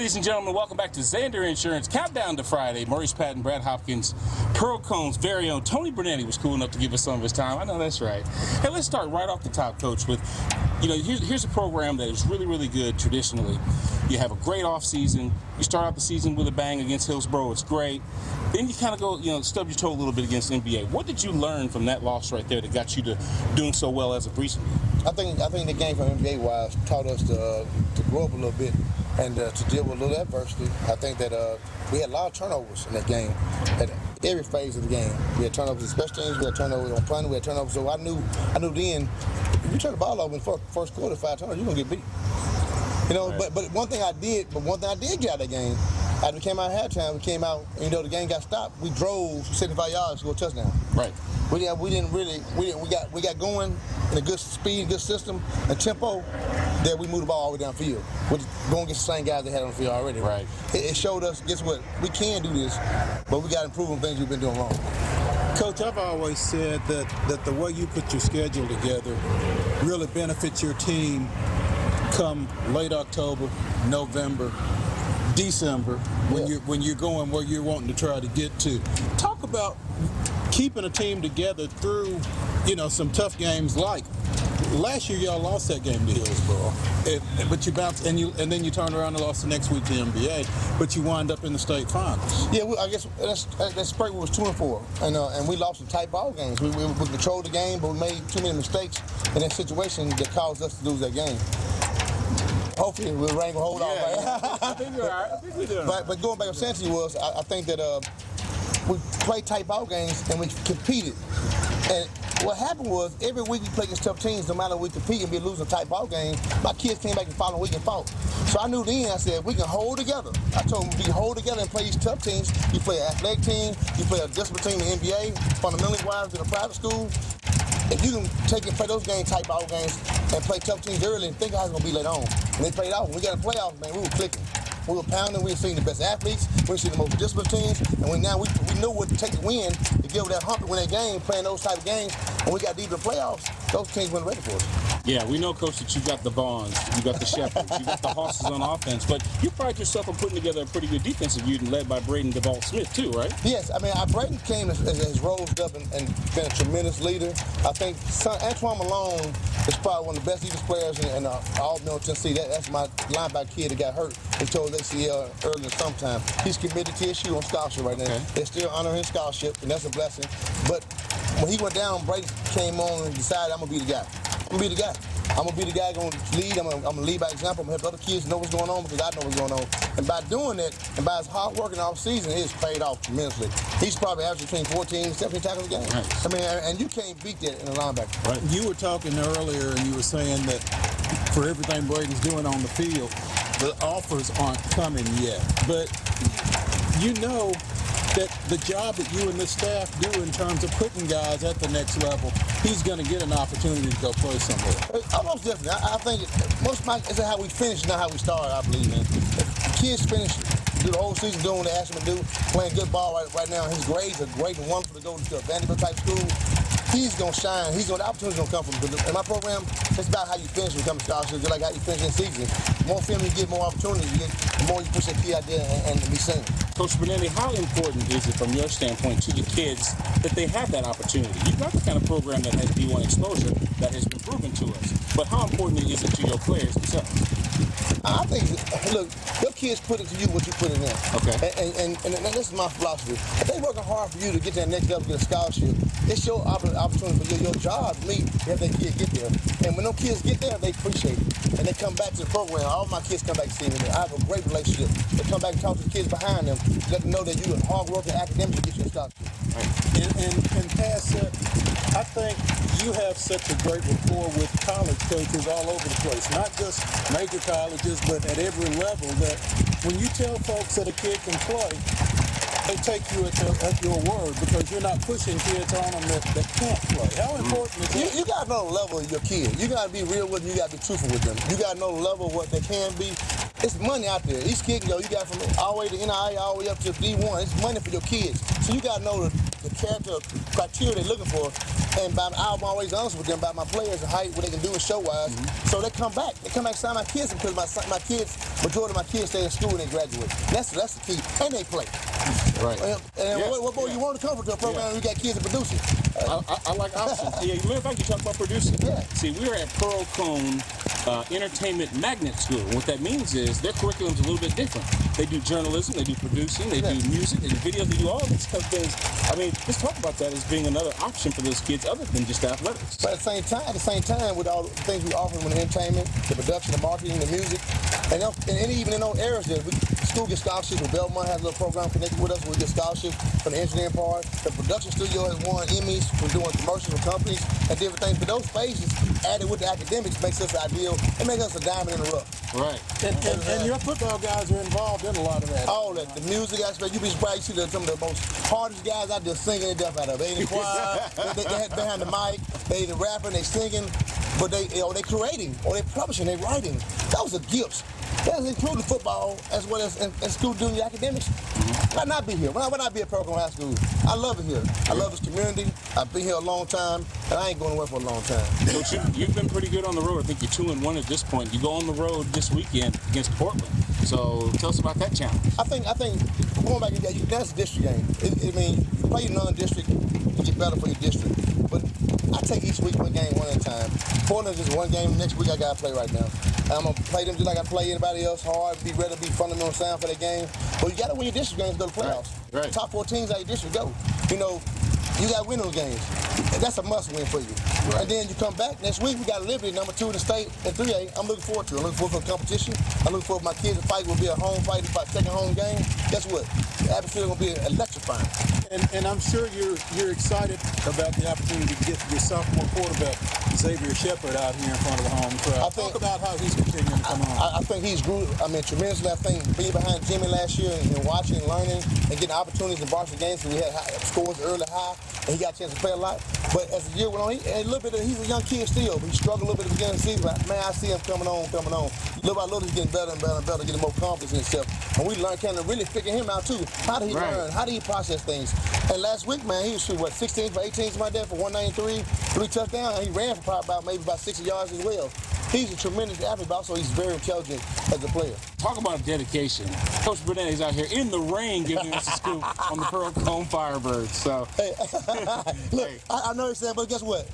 Ladies and gentlemen, welcome back to Zander Insurance. Countdown to Friday. Maurice Patton, Brad Hopkins, Pearl Cone's very own Tony Bernetti was cool enough to give us some of his time. I know that's right. Hey, let's start right off the top, Coach, with, here's a program that is really, really good traditionally. You have a great off season. You start out the season with a bang against Hillsborough. It's great. Then you kind of go, stub your toe a little bit against NBA. What did you learn from that loss right there that got you to doing so well as of recently? I think the game from NBA-wise taught us to grow up a little bit and to deal with a little adversity. I think that we had a lot of turnovers in that game at every phase of the game. We had turnovers in special teams, we had turnovers on punting, we had turnovers. So I knew then, if you turn the ball over in the first quarter, 5 turnovers, you're gonna get beat. Right. But one thing I did get out of that game. After we came out at halftime, the game got stopped. We drove 75 yards to a touchdown. Right. We got going in a good speed, good system, and tempo. That we moved the ball all the way downfield. We're going against the same guys they had on the field already. Right. It showed us, guess what? We can do this, but we got to improve on things we've been doing wrong. Coach, I've always said that the way you put your schedule together really benefits your team come late October, November, December, when you're going where you're wanting to try to get to. Talk about keeping a team together through, some tough games like last year. Y'all lost that game to Hillsborough, but you bounced and then you turned around and lost the next week to NBA, but you wind up in the state finals. Yeah, I guess that spurt was 2-4, and we lost some tight ball games. We controlled the game, but we made too many mistakes in that situation that caused us to lose that game. Hopefully, the rain will hold off. Right? I think you're all right. I think we're doing But going back to Santy I think that we played tight ball games and we competed. And what happened was every week we played against tough teams, no matter we compete and be losing tight ball games. My kids came back the following week and fought. So I knew then, I said, we can hold together. I told them, we can hold together and play these tough teams. You play an athletic team, you play a disciplined team in the NBA, fundamentally wise in a private school. If you can take and play those games, tight ball games, and play tough teams early and think how it's going to be later on. And they played out. When we got in the playoffs, man, we were clicking. We were pounding. We were seeing the best athletes. We were seeing the most disciplined teams. And we knew what to take to win, to get over that hump to win that game, playing those type of games. When we got deep in the playoffs, those teams weren't ready for us. Yeah, we know, Coach, that you got the Vaughns, you got the Shepherds, you got the Hosses on offense, but you pride yourself on putting together a pretty good defensive unit led by Braden DeVault Smith, too, right? Yes, Braden came as rose up and been a tremendous leader. I think Antoine Malone is probably one of the best defensive players in all Middle Tennessee. That's my linebacker kid that got hurt. He told ACL early in the summertime. He's committed to TSU on scholarship right now. Okay. They're still honoring his scholarship, and that's a blessing. But when he went down, Brady came on and decided, I'm going to be the guy. I'm going to be the guy. I'm going to be the guy going to lead. I'm going to lead by example. I'm going to help other kids know what's going on because I know what's going on. And by doing that, and by his hard work in off season, it's paid off tremendously. He's probably averaging between 14 and 17 tackles a game. Right. And you can't beat that in a linebacker. Right. You were talking earlier, and you were saying that for everything Braden's doing on the field, the offers aren't coming yet. But you know that the job that you and the staff do in terms of putting guys at the next level, he's going to get an opportunity to go play somewhere. Almost definitely. I think it's how we finish, not how we start, I believe, man. If kids finish, do the whole season doing what they ask them to do, playing good ball right now. His grades are great and wonderful to go to a Vanderbilt type school. He's going to shine. The opportunity's going to come from him. In my program, it's about how you finish and become a scholarship, just like how you finish in season. The more film you get, more opportunities you get, the more you push that kid out there and be seen. Coach Bernetti, how important is it from your standpoint to your kids that they have that opportunity? You've got the kind of program that has D1 exposure that has been proven to us, but how important is it to your players themselves? I think, look, your kids put it to you what you put in them. Okay. And this is my philosophy. If they working hard for you to get to that next level, get a scholarship, it's your opportunity for your job, me, to have that kid get there. And when those kids get there, they appreciate it. And they come back to the program. All my kids come back to see me. I have a great relationship. They come back and talk to the kids behind them, let them know that you're a hard-working academic to get you a scholarship. And Pass, I think you have such a great rapport with college coaches all over the place, not just major colleges, but at every level, that when you tell folks that a kid can play, they take you at your word because you're not pushing kids on them that can't play. How important is that? You got to know the level of your kid. You got to be real with them. You got to be truthful with them. You got to know the level of what they can be. it's money out there. Each kid, you got from all the way to NIA, all the way up to D1. It's money for your kids. So you got to know the character criteria they're looking for. And I'm always honest with them about my players and height, what they can do and show-wise. So they come back. They come back and sign my kids because my kids, majority of my kids stay in school and they graduate. That's the key. And they play. Right. And what more you want to come to a program where you got kids that produce it? I like options. Yeah, matter of fact, you talk about producing. Yeah. See, we're at Pearl Cone Entertainment Magnet School. What that means is their curriculum's a little bit different. They do journalism, they do producing, they do music, they do videos, they do all these kind of things. I mean, let's talk about that as being another option for those kids other than just athletics. But at the same time, with all the things we offer them in the entertainment, the production, the marketing, the music, and even in those areas there, school gets scholarships. With Belmont has a little program connected with us. We get scholarships from the engineering part. The production studio has won Emmys for doing commercials for companies and different things. But those phases added with the academics makes us ideal. It makes us a diamond in the rough. Right. And your football guys are involved in a lot of that. All that. The music aspect. You'd be surprised. You see some of the most hardest guys out there singing their death out of it. They in the choir, they behind the mic, they the rapping, they singing, but they creating, or they publishing, they writing. Those are gifts. That's including football as well as in school doing the academics. Why not be here? Why not be at Pearl Cone High School? I love it here. I love this community. I've been here a long time, and I ain't going away for a long time. Coach, you've been pretty good on the road. I think you're 2-1 at this point. You go on the road this weekend against Portland. So tell us about that challenge. I think going back, that's a district game. I mean, you play non-district, you get better for your district. But I take each week one game one at a time. Portland's just one game. Next week I got to play right now. I'm going to play them just like I play anybody else hard, be ready to be fundamental sound for that game. But you got to win your district games to go to the playoffs. Right. Top 4 teams out of your district go. You got to win those games. That's a must-win for you. Right. And then you come back next week. We got Liberty, number 2 in the state, and 3A. I'm looking forward to it. I'm looking forward for the competition. I'm looking forward for my kids to fight. Will be a home fight, about second home game. Guess what? The atmosphere will be electrifying. And I'm sure you're excited about the opportunity to get your sophomore quarterback, Xavier Shepard, out here in front of the home crowd. Talk about how he's continuing to come on. I think he's grew, tremendously. I think being behind Jimmy last year and watching and learning and getting opportunities in varsity games, because we had scores early high, and he got a chance to play a lot. But as the year went on, he's a young kid still, but he struggled a little bit at the beginning of the season. But man, I see him coming on. Little by little, he's getting better and better and better, getting more confidence in himself. And we learned kind of really figure him out too. How did he learn? How did he process things? And last week, man, he was shooting 16 for 18 something like that for 193, 3 touchdowns. And he ran for probably about 60 yards as well. He's a tremendous athlete, but also he's very intelligent as a player. Talk about dedication. Coach Brunetti's out here in the rain giving us a scoop on the Pearl Cone Firebirds. So, hey, look, I know you're saying, but guess what?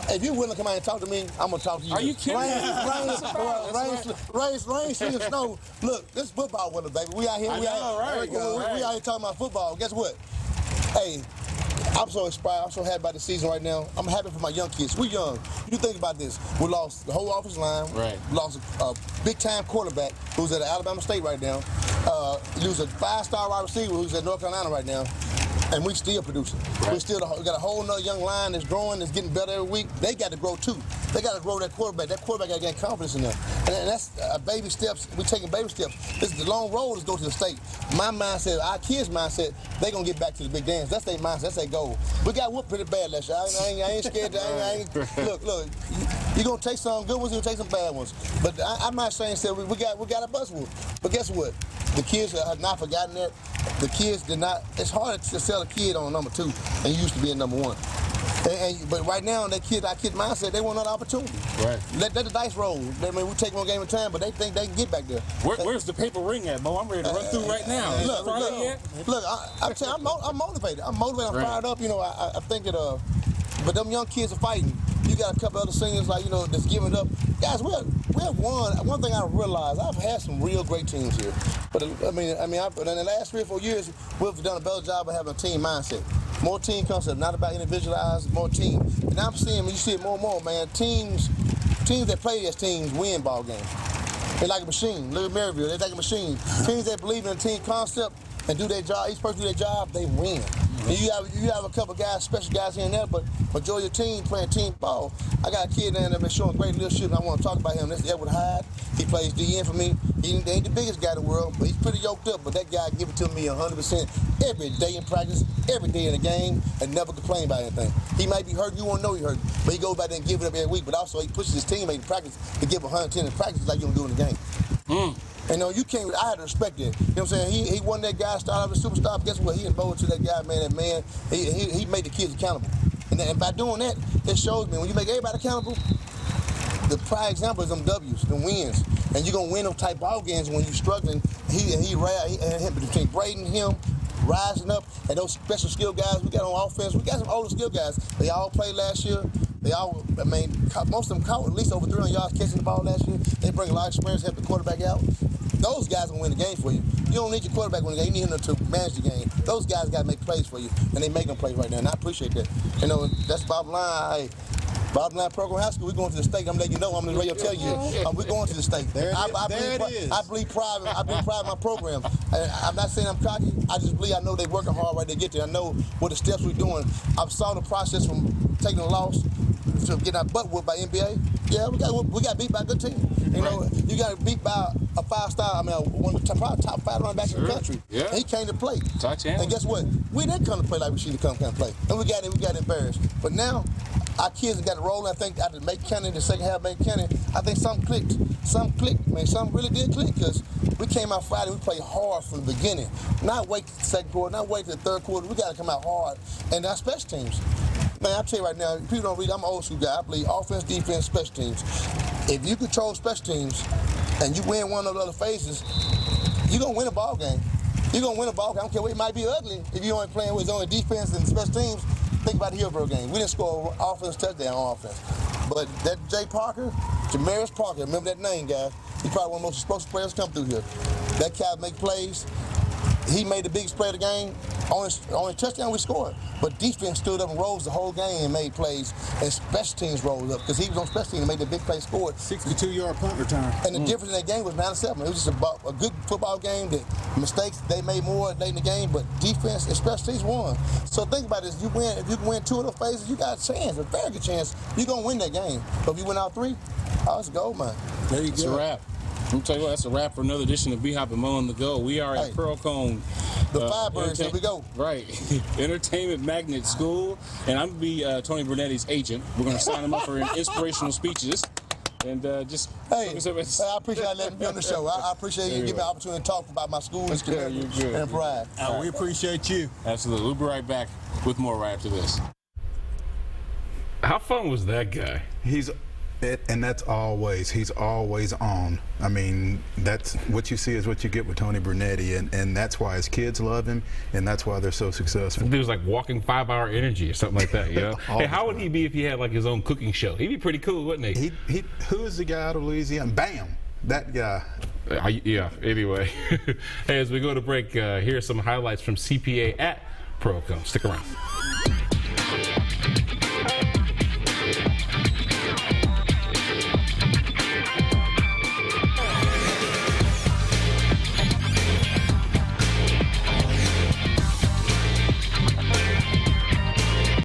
If you're willing to come out and talk to me, I'm going to talk to you. Are you kidding? Rain, sleet, and snow. Look, this is football weather, baby. We out here. We out here talking about football. Guess what? Hey, I'm so inspired. I'm so happy about the season right now. I'm happy for my young kids. We're young. You think about this. We lost the whole offensive line. Right. We lost a big-time quarterback who's at Alabama State right now. Lose a 5-star wide receiver who's at North Carolina right now. And we still producing. Right. We got a whole nother young line that's growing, that's getting better every week. They got to grow too. They got to grow that quarterback. That quarterback got to gain confidence in them. And that's baby steps. We're taking baby steps. This is the long road to go to the state. My mindset, our kids' mindset, they gonna get back to the big dance. That's their mindset. That's their goal. We got whooped pretty bad last year. I ain't scared. Look. You gonna take some good ones, you gonna take some bad ones. But I'm not saying we got a bus whoop. But guess what? The kids have not forgotten that. The kids did not. It's hard to sell a kid on number 2 and you used to be in number 1. But right now, our kid mindset, they want another opportunity. Right. Let the dice roll. I mean, we take one game at a time, but they think they can get back there. Where's the paper ring at, Mo? I'm ready to run through right now. Look, I'm motivated. I'm fired up. I think that. But them young kids are fighting. You got a couple other seniors that's giving up. Guys, we have won. One thing I realized, I've had some real great teams here. But in the last 3 or 4 years, we've done a better job of having a team mindset. More team concept, not about individualized, more team. And I'm seeing, you see it more and more, man. Teams that play as teams win ball games. They're like a machine. Look at Maryville, they're like a machine. Teams that believe in a team concept and do their job, each person do their job, they win. And you have a couple guys, special guys here and there, but majority of your team playing team ball. I got a kid down there that's been showing great leadership, and I want to talk about him. That's Edward Hyde. He plays DN for me. He ain't the biggest guy in the world, but he's pretty yoked up. But that guy give it to me 100% every day in practice, every day in the game, and never complain about anything. He might be hurt. You won't know he hurt, but he goes back there and give it up every week. But also he pushes his teammate in practice to give 110 in practice like you don't do in the game. You know, you can't. I had to respect that. You know what I'm saying? He won that guy, started off as a superstar. Guess what? He emboldened to that guy, man. That man, he made the kids accountable. And by doing that, it shows me when you make everybody accountable, the prime example is them W's, them wins. And you're going to win them type ball games when you're struggling. Between Braden and him, rising up, and those special skill guys we got on offense, we got some older skill guys. They all played last year. They all, most of them caught at least over 300 yards catching the ball last year. They bring a lot of experience, help the quarterback out. Those guys will win the game for you. You don't need your quarterback win the game. You need him to manage the game. Those guys got to make plays for you, and they make them plays right now, and I appreciate that. You know, that's bottom line. Bottom line, Program High School, we're going to the state. I'm letting you know. I'm on the radio tell you. We're going to the state. I believe pride in my program. I'm not saying I'm cocky. I just believe I know they're working hard right to get there. I know what the steps we're doing. I saw the process from taking a loss to getting our butt whooped by NBA. Yeah, we got beat by a good team. You know, you got beat by a five-star, one of the top 5 running backs in the country. Yeah. And he came to play. And guess what? We didn't come to play like we should come to play. And we got embarrassed. But now, our kids have got to roll. I think after McKinnon, the second half of McKinnon, I think something clicked. Something clicked, man. Something really did click because we came out Friday. We played hard from the beginning. Not wait to the second quarter, not wait to the third quarter. We got to come out hard. And our special teams. Man, I'll tell you right now, people don't read, I'm an old school guy. I believe offense, defense, special teams. If you control special teams and you win one of those other phases, you're going to win a ball game. You're going to win a ball game. I don't care what it might be ugly. If you're only playing with only defense and special teams, think about the Hillsborough game. We didn't score an offense touchdown on offense. But that Jay Parker, Jamarius Parker, remember that name, guys. He's probably one of the most explosive players come through here. That guy make plays. He made the biggest play of the game. Only touchdown we scored. But defense stood up and rose the whole game and made plays. And special teams rolled up because he was on special teams and made the big play, scored. 62-yard punt return. And the difference in that game was 9-7. It was just a good football game. The mistakes, they made more late in the game, but defense and special teams won. So think about this. If you can win 2 of those phases, you got a chance, a very good chance. You're going to win that game. But if you win all 3, it's a gold mine. There you go. It's a wrap. I'm tell you what, that's a wrap for another edition of B-Hop and Mo on the Go. We are at Pearl Cone. The Firebirds, here we go. Right. Entertainment Magnet School. And I'm going to be Tony Brunetti's agent. We're going to sign him up for inspirational speeches. And just... I appreciate letting me be on the show. I appreciate you giving me an opportunity to talk about my school and community and pride. We appreciate you. Absolutely. We'll be right back with more right after this. How fun was that guy? He's always on. I mean, that's what you see is what you get with Tony Brunetti, and that's why his kids love him, and that's why they're so successful. He was like walking 5-hour energy or something like that, you know? Hey, how would he be if he had like his own cooking show? He'd be pretty cool, wouldn't he? Who is the guy out of Louisiana? Bam! That guy. Yeah, anyway. Hey, as we go to break, here's some highlights from CPA at Pearl Cone. Stick around.